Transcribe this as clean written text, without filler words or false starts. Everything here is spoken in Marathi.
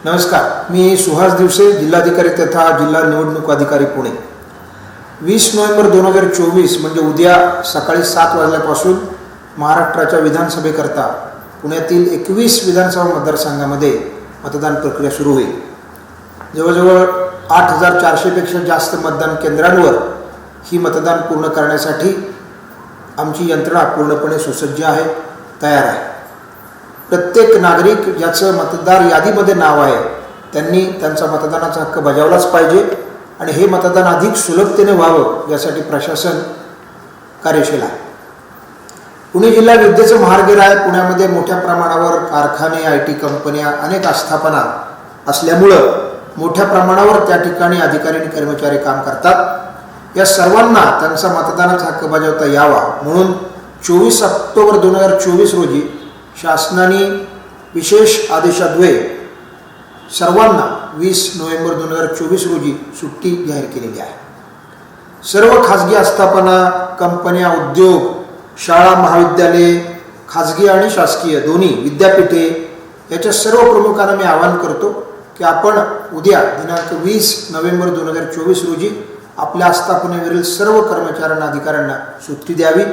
नमस्कार, मी सुहास दिवसे, जिल्हाधिकारी तथा जिल्हा निवडणूक अधिकारी पुणे। 20 नोव्हेंबर 2024 म्हणजे उद्या सकाळी 7 वाजल्यापासून महाराष्ट्राच्या विधानसभेकरता पुण्यातील 21 विधानसभा मतदारसंघामध्ये मतदान प्रक्रिया सुरू होईल। जवळजवळ 8400 पेक्षा जास्त मतदान केंद्रांवर ही मतदान पूर्ण करण्यासाठी आमची यंत्रणा पूर्णपणे सुसज्ज आहे, तयार आहे। प्रत्येक नागरिक ज्याचं मतदार यादीमध्ये नाव आहे त्यांनी त्यांचा मतदानाचा हक्क बजावलाच पाहिजे आणि हे मतदान अधिक सुलभतेने व्हावं यासाठी प्रशासन कार्यशील आहे। पुणे जिल्हा विद्येचं महार्गेर आहे। पुण्यामध्ये मोठ्या प्रमाणावर कारखाने, IT कंपन्या, अनेक आस्थापना असल्यामुळं मोठ्या प्रमाणावर त्या ठिकाणी अधिकारी आणि कर्मचारी काम करतात। या सर्वांना त्यांचा मतदानाचा हक्क बजावता यावा म्हणून 24 ऑक्टोबर 2024 रोजी शासनाने विशेष आदेशाद्वये सर्वांना 20 नोव्हेंबर 2024 रोजी सुट्टी जाहीर केलेली आहे। सर्व खाजगी आस्थापना, कंपन्या, उद्योग, शाळा, महाविद्यालये, खाजगी आणि शासकीय दोन्ही विद्यापीठे याच्या सर्व प्रमुखांना मी आवाहन करतो की आपण उद्या दिनांक 20 नोव्हेंबर 2024 रोजी आपल्या आस्थापनेवरील सर्व कर्मचाऱ्यांना, अधिकाऱ्यांना सुट्टी द्यावी।